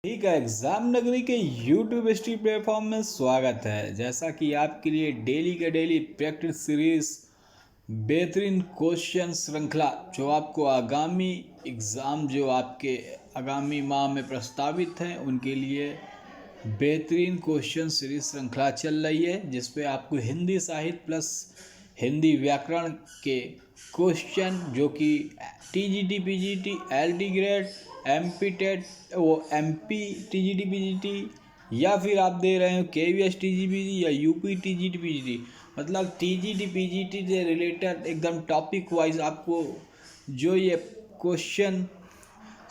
ठीक है, एग्जाम नगरी के यूट्यूब स्ट्रीम प्लेटफॉर्म में स्वागत है। जैसा कि आपके लिए डेली के डेली प्रैक्टिस सीरीज बेहतरीन क्वेश्चन श्रृंखला जो आपको आगामी एग्ज़ाम जो आपके आगामी माह में प्रस्तावित हैं उनके लिए बेहतरीन क्वेश्चन सीरीज श्रृंखला चल रही है, जिसपे आपको हिंदी साहित्य प्लस हिंदी व्याकरण के क्वेश्चन जो कि TGT PGT LT grade MP TET वो एमपी टीजीटी पीजीटी या फिर आप दे रहे हो केवीएस टीजीपीजी या यूपी टीजीटी पीजीटी, मतलब टीजीटी पीजीटी से रिलेटेड एकदम टॉपिक वाइज आपको जो ये क्वेश्चन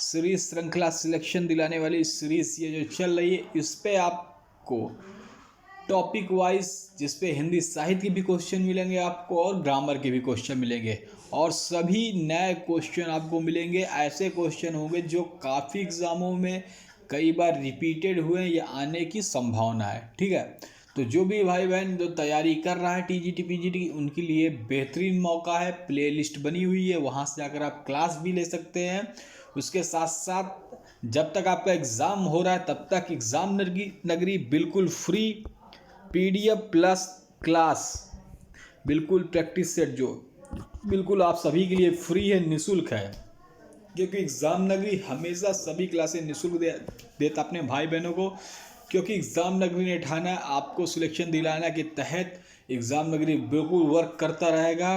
सीरीज श्रृंखला सिलेक्शन दिलाने वाली सीरीज ये जो चल रही है, इस पे आपको टॉपिक वाइज जिस पे हिंदी साहित्य के भी क्वेश्चन मिलेंगे आपको और ग्रामर के भी क्वेश्चन मिलेंगे और सभी नए क्वेश्चन आपको मिलेंगे। ऐसे क्वेश्चन होंगे जो काफ़ी एग्ज़ामों में कई बार रिपीटेड हुए या आने की संभावना है। ठीक है, तो जो भी भाई बहन जो तैयारी कर रहा है टीजीटी पीजीटी उनके लिए बेहतरीन मौका है। प्लेलिस्ट बनी हुई है, वहाँ से जाकर आप क्लास भी ले सकते हैं। उसके साथ साथ जब तक आपका एग्ज़ाम हो रहा है तब तक एग्ज़ाम नगरी बिल्कुल फ्री पीडीएफ प्लस क्लास बिल्कुल प्रैक्टिस सेट जो बिल्कुल आप सभी के लिए फ्री है, निःशुल्क है, क्योंकि एग्ज़ाम नगरी हमेशा सभी क्लासें निःशुल्क देता अपने भाई बहनों को, क्योंकि एग्ज़ाम नगरी ने ठाना है आपको सिलेक्शन दिलाना के तहत एग्ज़ाम नगरी बिल्कुल वर्क करता रहेगा।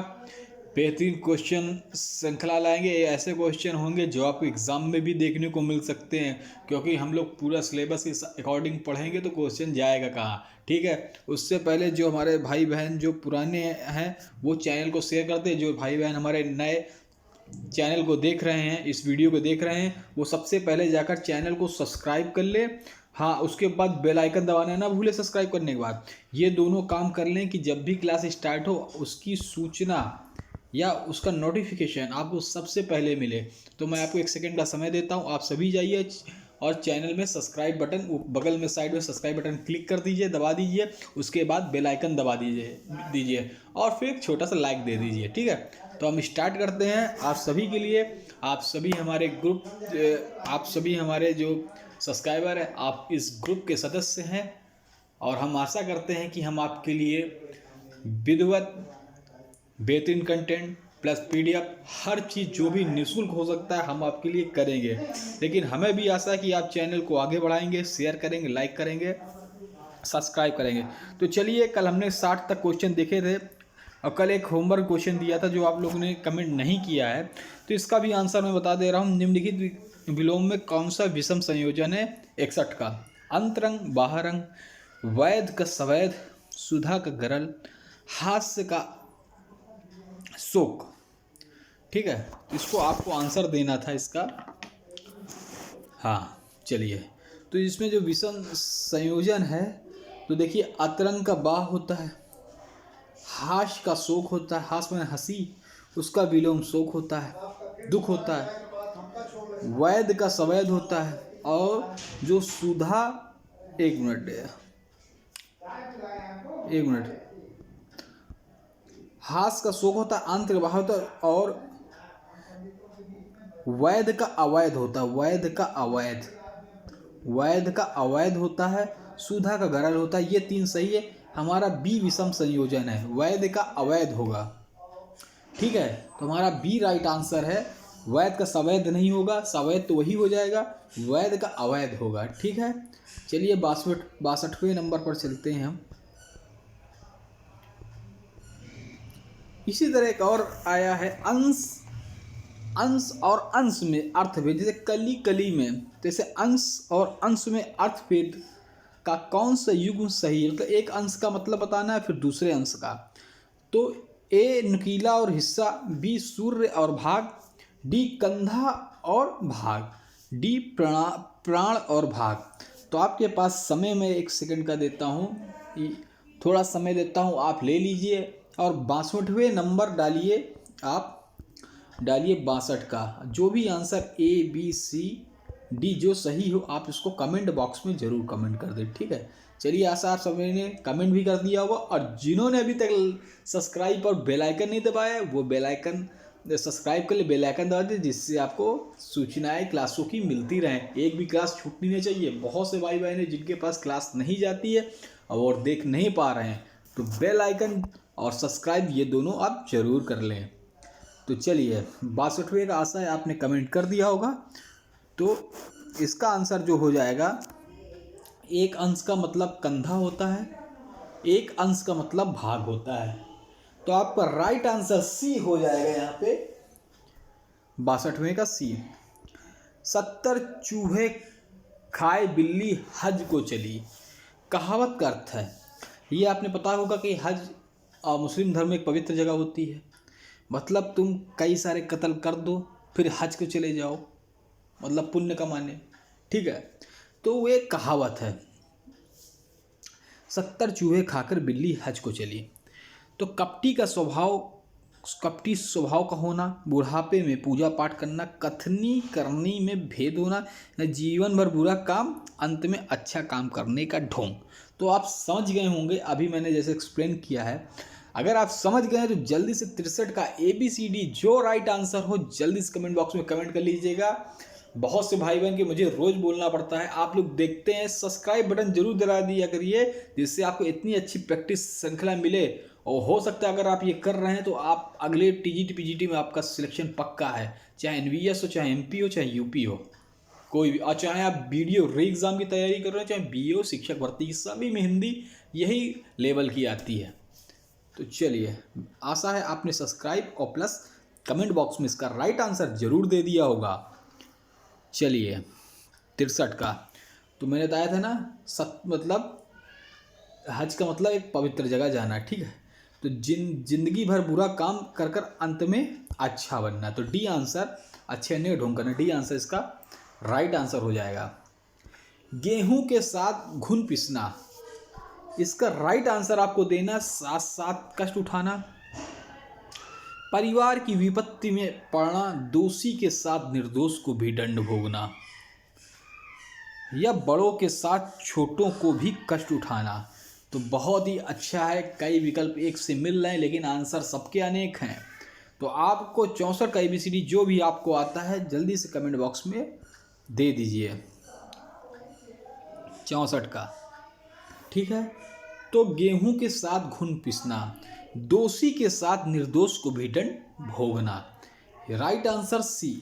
बेहतरीन क्वेश्चन श्रृंखला लाएंगे, ऐसे क्वेश्चन होंगे जो आपको एग्ज़ाम में भी देखने को मिल सकते हैं, क्योंकि हम लोग पूरा सिलेबस के अकॉर्डिंग पढ़ेंगे तो क्वेश्चन जाएगा कहाँ। ठीक है, उससे पहले जो हमारे भाई बहन जो पुराने हैं वो चैनल को शेयर करते हैं। जो भाई बहन हमारे नए चैनल को देख रहे हैं, इस वीडियो को देख रहे हैं, वो सबसे पहले जाकर चैनल को सब्सक्राइब कर ले। हाँ, उसके बाद बेल आइकन दबाना ना भूले। सब्सक्राइब करने के बाद ये दोनों काम कर लें कि जब भी क्लास स्टार्ट हो उसकी सूचना या उसका नोटिफिकेशन आपको सबसे पहले मिले। तो मैं आपको 1 सेकंड का समय देता हूँ, आप सभी जाइए और चैनल में सब्सक्राइब बटन बगल में साइड में सब्सक्राइब बटन क्लिक कर दीजिए, दबा दीजिए। उसके बाद बेल आइकन दबा दीजिए और फिर एक छोटा सा लाइक दे दीजिए। ठीक है, तो हम स्टार्ट करते हैं। आप सभी के लिए, आप सभी हमारे ग्रुप, आप सभी हमारे जो सब्सक्राइबर हैं, आप इस ग्रुप के सदस्य हैं और हम आशा करते हैं कि हम आपके लिए विधिवत बेहतरीन कंटेंट प्लस पीडीएफ हर चीज़ जो भी निःशुल्क हो सकता है हम आपके लिए करेंगे। लेकिन हमें भी आशा है कि आप चैनल को आगे बढ़ाएंगे, शेयर करेंगे, लाइक करेंगे, सब्सक्राइब करेंगे। तो चलिए, कल हमने 60 तक क्वेश्चन देखे थे और कल एक होमवर्क क्वेश्चन दिया था जो आप लोगों ने कमेंट नहीं किया है, तो इसका भी आंसर मैं बता दे रहा हूँ। निम्नलिखित विलोम में कौन सा विषम संयोजन है 61 का? अंतरंग बाहरंग, वैध का सवैध, सुधा का गरल, हास्य का शोक। ठीक है, इसको आपको आंसर देना था इसका। हाँ चलिए, तो इसमें जो विषम संयोजन है तो देखिए, अतरंग का बाह होता है, हास्य का शोक होता है, हास्य में हंसी, उसका विलोम शोक होता है, दुख होता है। वैध का सवैध होता है और जो सुधा, एक मिनट, हास का शोक होता है, अंतर बाह होता है और वैध का अवैध होता है, वैध का अवैध होता है, सुधा का गरल होता है। ये 3 सही है, हमारा बी विषम संयोजन है, वैध का अवैध होगा। ठीक है, तो हमारा बी राइट आंसर है। वैध का सवैध नहीं होगा, सवैध तो वही हो जाएगा, वैध का अवैध होगा। ठीक है, चलिए 62वें नंबर पर चलते हैं हम। इसी तरह एक और आया है, अंश और अंश में अर्थभेद। जैसे कली कली में, जैसे अंश और अंश में अर्थभेद का कौन सा युग्म सही है? मतलब एक अंश का मतलब बताना है, फिर दूसरे अंश का। तो ए नुकीला और हिस्सा, बी सूर्य और भाग, डी कंधा और भाग, डी प्राण और भाग। तो आपके पास समय में 1 सेकंड का देता हूँ, थोड़ा समय देता हूँ, आप ले लीजिए और 62वें नंबर डालिए। आप डालिए 62 का, जो भी answer A B C D जो सही हो आप इसको कमेंट बॉक्स में ज़रूर कमेंट कर दें। ठीक है, चलिए, आशा आप सभी ने कमेंट भी कर दिया होगा और जिन्होंने अभी तक सब्सक्राइब और बेल आइकन नहीं दबाया वो बेल आइकन सब्सक्राइब कर ले, बेल आइकन दबा दे, जिससे आपको सूचनाएं क्लासों की मिलती रहें। एक भी क्लास छूटनी नहीं चाहिए। बहुत से भाई बहन हैं जिनके पास क्लास नहीं जाती है और देख नहीं पा रहे हैं, तो बेल आइकन और सब्सक्राइब ये दोनों आप जरूर कर लें। तो चलिए, 62वें का आशा है आपने कमेंट कर दिया होगा। तो इसका आंसर जो हो जाएगा, एक अंश का मतलब कंधा होता है, एक अंश का मतलब भाग होता है। तो आपका राइट आंसर सी हो जाएगा यहाँ पे, 62वें का सी। 70 चूहे खाए बिल्ली हज को चली, कहावत का अर्थ है, ये आपने पता होगा कि हज मुस्लिम धर्म में एक पवित्र जगह होती है। मतलब तुम कई सारे कत्ल कर दो फिर हज को चले जाओ, मतलब पुण्य कमाने, ठीक है। तो वो एक कहावत है, 70 चूहे खाकर बिल्ली हज को चली। तो कपटी स्वभाव का होना, बुढ़ापे में पूजा पाठ करना, कथनी करनी में भेद होना, न जीवन भर बुरा काम, अंत में अच्छा काम करने का ढोंग। तो आप समझ गए होंगे, अभी मैंने जैसे एक्सप्लेन किया है। अगर आप समझ गए हैं तो जल्दी से 63 का ABCD जो राइट आंसर हो जल्दी से कमेंट बॉक्स में कमेंट कर लीजिएगा। बहुत से भाई बहन के मुझे रोज़ बोलना पड़ता है, आप लोग देखते हैं, सब्सक्राइब बटन जरूर दबा दिया करिए, जिससे आपको इतनी अच्छी प्रैक्टिस श्रृंखला मिले। और हो सकता है अगर आप ये कर रहे हैं तो आप अगले TGT PGT में आपका सिलेक्शन पक्का है, चाहे NVS हो, चाहे MP हो, चाहे UP हो, कोई भी। और चाहे आप BDO री एग्ज़ाम की तैयारी कर रहे हो, चाहे BO शिक्षक भर्ती, सभी में हिंदी यही लेवल की आती है। तो चलिए, आशा है आपने सब्सक्राइब और प्लस कमेंट बॉक्स में इसका राइट आंसर जरूर दे दिया होगा। चलिए, 63 का तो मैंने बताया था ना, मतलब हज का मतलब एक पवित्र जगह जाना, ठीक है। तो जिंदगी भर बुरा काम कर कर अंत में अच्छा बनना। तो डी आंसर, अच्छे अन्य ढोंग करना, डी आंसर इसका राइट आंसर हो जाएगा। गेहूं के साथ घुन पिसना, इसका राइट आंसर आपको देना, साथ साथ कष्ट उठाना, परिवार की विपत्ति में पड़ना, दोषी के साथ निर्दोष को भी दंड भोगना, या बड़ों के साथ छोटों को भी कष्ट उठाना। तो बहुत ही अच्छा है, कई विकल्प एक से मिल रहे हैं लेकिन आंसर सबके अनेक हैं। तो आपको 64 का ABCD जो भी आपको आता है जल्दी से कमेंट बॉक्स में दे दीजिए, 64 का, ठीक है। तो गेहूं के साथ घुन पिसना, दोषी के साथ निर्दोष को भी दंड भोगना, राइट आंसर सी,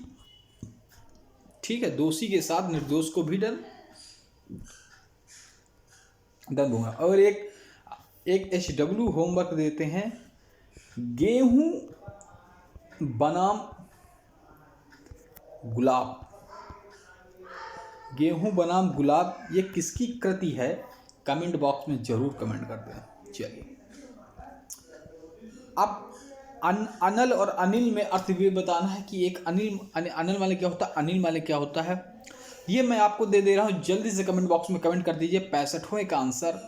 ठीक है। दोषी के साथ निर्दोष को भी दंड भोगना। और एक HW होमवर्क देते हैं, गेहूं बनाम गुलाब, गेहूं बनाम गुलाब, ये किसकी कृति है, कमेंट बॉक्स में जरूर कमेंट कर दें। चलिए, अब अनल और अनिल में अर्थ भी बताना है कि एक अनिल माने क्या होता है, अनिल माने क्या होता है, ये मैं आपको दे दे रहा हूँ। जल्दी से कमेंट बॉक्स में कमेंट कर दीजिए। 65वें का आंसर,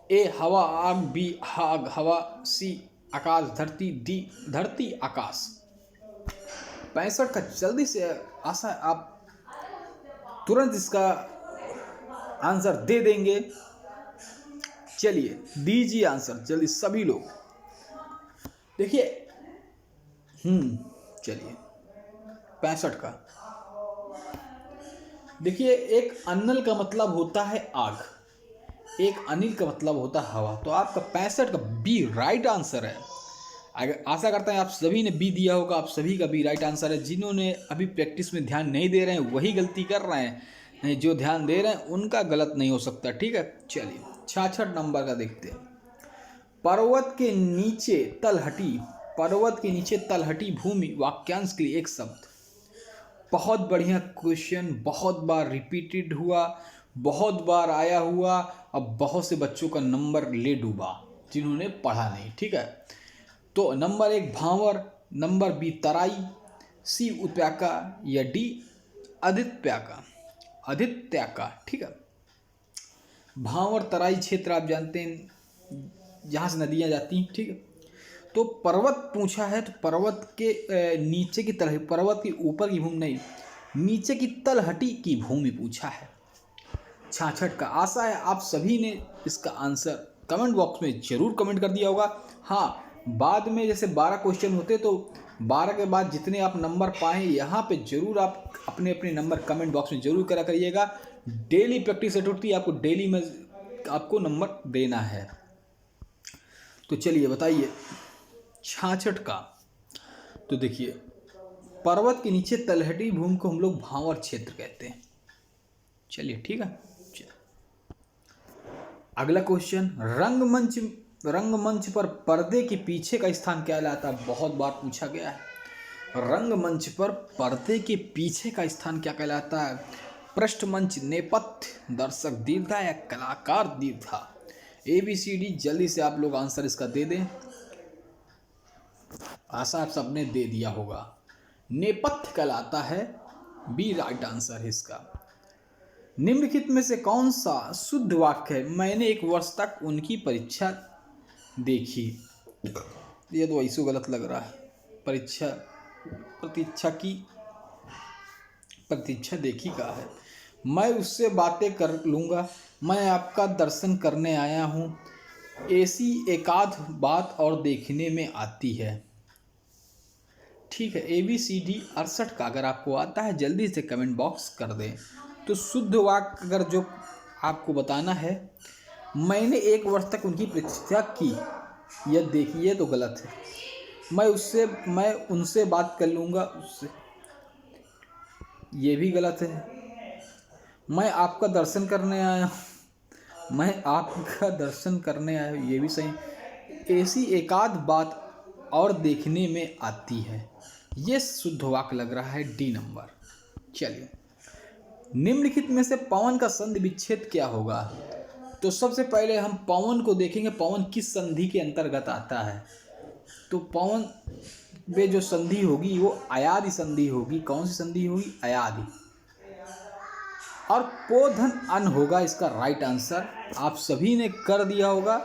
A हवा, आग, B आग हवा, C आकाश धरती, D धरती आकाश। 65 का जल्दी से, आशा है आप तुरंत इसका आंसर दे देंगे। चलिए, दीजिए आंसर जल्दी सभी लोग, देखिए। चलिए, 65 का देखिए, एक अनल का मतलब होता है आग, एक अनिल का मतलब होता है हवा। तो आपका 65 का B राइट आंसर है। अगर आशा करता है आप सभी ने B दिया होगा, आप सभी का B राइट आंसर है। जिन्होंने अभी प्रैक्टिस में ध्यान नहीं दे रहे हैं वही गलती कर रहे हैं, नहीं जो ध्यान दे रहे हैं उनका गलत नहीं हो सकता, ठीक है। चलिए, 66 नंबर का देखते हैं, पर्वत के नीचे तलहटी, पर्वत के नीचे तलहटी भूमि, वाक्यांश के लिए एक शब्द। बहुत बढ़िया क्वेश्चन, बहुत बार रिपीटेड हुआ, बहुत बार आया हुआ, अब बहुत से बच्चों का नंबर ले डूबा जिन्होंने पढ़ा नहीं, ठीक है। तो नंबर 1 भांवर, नंबर B तराई, C उत्प्याका, या D आदित्याका, आदित्याका, ठीक है। भांवर तराई क्षेत्र आप जानते हैं जहाँ से नदियाँ जाती हैं, ठीक है। तो पर्वत पूछा है, तो पर्वत के नीचे की तलहटी, पर्वत के ऊपर की भूमि नहीं, नीचे की तलहटी की भूमि पूछा है। 66 का आशा है आप सभी ने इसका आंसर कमेंट बॉक्स में जरूर कमेंट कर दिया होगा। हाँ, बाद में जैसे 12 क्वेश्चन होते तो 12 के बाद जितने आप नंबर पाएँ यहाँ पे ज़रूर आप अपने अपने नंबर कमेंट बॉक्स में ज़रूर करा करिएगा। डेली प्रैक्टिस एक्टिविटी आपको डेली में आपको नंबर देना है। तो चलिए बताइए 66 का। तो देखिए पर्वत के नीचे तलहटी भूमि को हम लोग भांवर क्षेत्र कहते हैं। चलिए ठीक है। अगला क्वेश्चन, रंगमंच पर पर्दे के पीछे का स्थान क्या कहलाता है? बहुत बार पूछा गया है। रंगमंच पर पर्दे के पीछे का स्थान क्या कहलाता है? पृष्ठमंच, नेपथ्य, दर्शक दीर्घा या कलाकार दीर्घा? ABCD जल्दी से आप लोग आंसर इसका दे दें। आशा आप सबने दे दिया होगा। नेपथ्य कहलाता है, बी राइट आंसर है इसका। निम्नलिखित में से कौन सा शुद्ध वाक्य है? मैंने 1 वर्ष तक उनकी परीक्षा देखी। ये तो ऐसे गलत लग रहा है। प्रतीक्षा देखी का है। मैं उससे बातें कर लूँगा, मैं आपका दर्शन करने आया हूँ, ऐसी एकाध बात और देखने में आती है। ठीक है। ABCD 68 का अगर आपको आता है जल्दी से कमेंट बॉक्स कर दें। तो शुद्ध वाक्य अगर जो आपको बताना है, मैंने 1 वर्ष तक उनकी प्रतीक्षा की, यह देखिए तो गलत है। मैं उनसे बात कर लूँगा, उससे, ये भी गलत है। मैं आपका दर्शन करने आया हूँ, ये भी सही। ऐसी एकाध बात और देखने में आती है, ये शुद्ध वाक्य लग रहा है, डी नंबर। चलिए निम्नलिखित में से पवन का संधि विच्छेद क्या होगा? तो सबसे पहले हम पवन को देखेंगे, पवन किस संधि के अंतर्गत आता है। तो पवन में जो संधि होगी वो अयादि संधि होगी। कौन सी संधि होगी? अयादि। और पो धन अन होगा इसका राइट आंसर। आप सभी ने कर दिया होगा,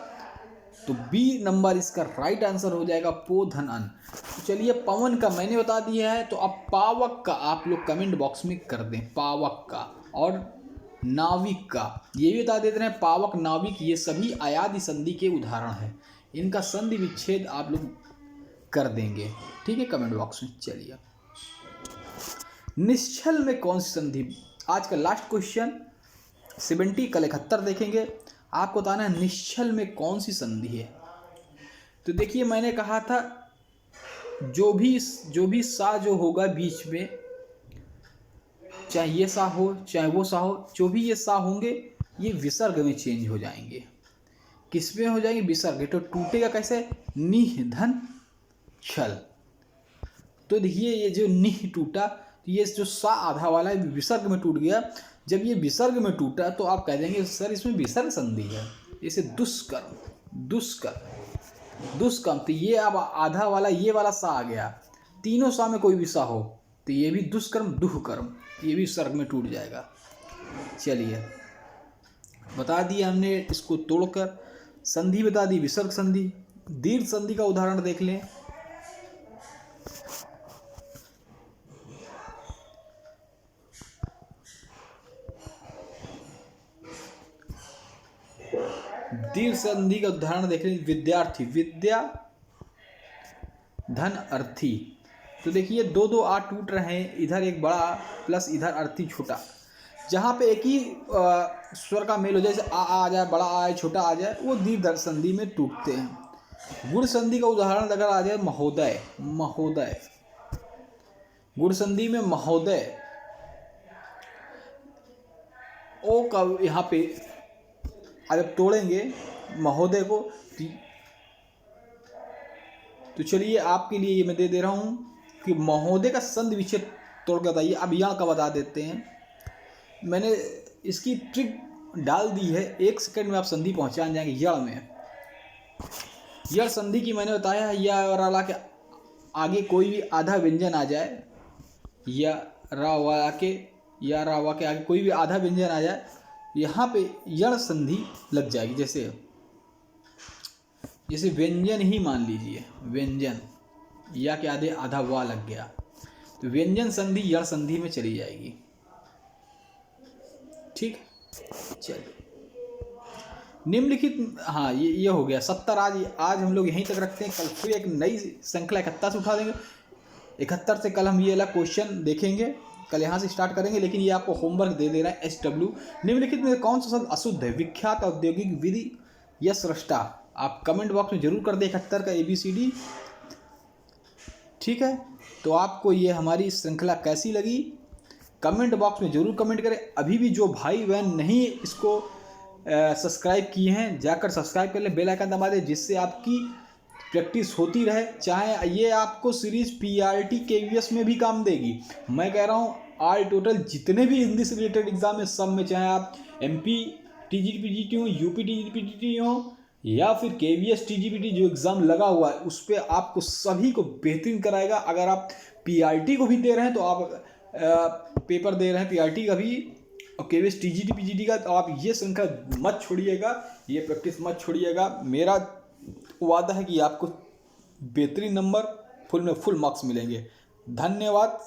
तो बी नंबर इसका राइट आंसर हो जाएगा, पो धन अन। तो चलिए पवन का मैंने बता दिया है, तो अब पावक का आप लोग कमेंट बॉक्स में कर दें। पावक का और नाविक का ये भी बता देते हैं। पावक, नाविक ये सभी अयादि संधि के उदाहरण हैं। इनका संधि विच्छेद आप लोग कर देंगे, ठीक है, कमेंट बॉक्स में। चलिए निश्चल में कौन सी संधि? आज का लास्ट क्वेश्चन 70 कल 71 देखेंगे। आपको बताना है निश्चल में कौन सी संधि है। तो देखिए मैंने कहा था जो भी सा जो होगा बीच में, चाहे ये सा हो चाहे वो सा हो, जो भी ये सा होंगे ये विसर्ग में चेंज हो जाएंगे। किस में हो जाएंगे? विसर्ग। तो टूटेगा कैसे? निह धन छल। तो देखिए ये जो निह टूटा, ये जो सा आधा वाला है विसर्ग में टूट गया। जब ये विसर्ग में टूटा तो आप कह देंगे सर इसमें विसर्ग संधि है। जैसे दुष्कर्म, तो ये अब आधा वाला ये वाला सा आ गया। तीनों सा में कोई भी सा हो तो ये भी दुष्कर्म, दुष्कर्म, ये भी सर्ग में टूट जाएगा। चलिए बता दिया हमने, इसको तोड़कर संधि बता दी, विसर्ग संधि। दीर्घ संधि का उदाहरण देख लें। दीर्घ संधि का उदाहरण देख लें। विद्यार्थी, विद्या धन अर्थी। तो देखिए दो दो आ टूट रहे हैं, इधर एक बड़ा प्लस इधर अर्थी छोटा। जहाँ पे एक ही स्वर का मेल हो जाए, जैसे आ जाए, बड़ा आ जाए, छोटा आ जाए, वो दीर्घ संधि में टूटते हैं। गुण संधि का उदाहरण अगर आ जाए, महोदय। गुण संधि में महोदय, ओ का यहाँ पे जब तोड़ेंगे महोदय को, तो चलिए आपके लिए ये मैं दे रहा हूँ कि महोदय का संधि विच्छेद तोड़ के बताइए। अब यहाँ का बता देते हैं, मैंने इसकी ट्रिक डाल दी है, 1 सेकंड में आप संधि पहुँचा जाएंगे। यड़ में यड़ संधि की मैंने बताया है, या वाला के आगे कोई भी आधा व्यंजन आ जाए, या रा वाला के आगे कोई भी आधा व्यंजन आ जाए, यहाँ पे यड़ संधि लग जाएगी। जैसे व्यंजन ही मान लीजिए, व्यंजन या के आधे आधा वा लग गया, तो व्यंजन संधि यड़ संधि में चली जाएगी। ठीक, चलिए निम्नलिखित, हाँ ये हो गया 70। आज हम लोग यहीं तक रखते हैं। कल फिर एक नई श्रृंखला 71 से उठा देंगे। 71 से कल हम ये वाला क्वेश्चन देखेंगे, कल यहाँ से स्टार्ट करेंगे। लेकिन ये आपको होमवर्क दे रहा है। SW निम्नलिखित में कौन सा शब्द अशुद्ध है? विख्यात औद्योगिक विधि या सृष्टा? आप कमेंट बॉक्स में जरूर कर दें 71 का ABCD। ठीक है, तो आपको ये हमारी श्रृंखला कैसी लगी कमेंट बॉक्स में जरूर कमेंट करें। अभी भी जो भाई बहन नहीं इसको सब्सक्राइब किए हैं जाकर सब्सक्राइब कर लें, बेल आइकन दबा दें, जिससे आपकी प्रैक्टिस होती रहे। चाहे ये आपको सीरीज PRT KVS में भी काम देगी। मैं कह रहा हूँ ऑल टोटल जितने भी हिंदी से रिलेटेड एग्जाम है सब में, चाहे आप MP TGT हो, UP TGT हो या फिर KVS TGT जो एग्ज़ाम लगा हुआ है, उस पर आपको सभी को बेहतरीन कराएगा। अगर आप PRT को भी दे रहे हैं तो आप पेपर दे रहे हैं PRT का भी और KVS TGT PGT का, तो आप ये श्रृंखला मत छोड़िएगा, ये प्रैक्टिस मत छोड़िएगा। मेरा वादा है कि आपको बेहतरीन नंबर फुल में फुल मार्क्स मिलेंगे। धन्यवाद।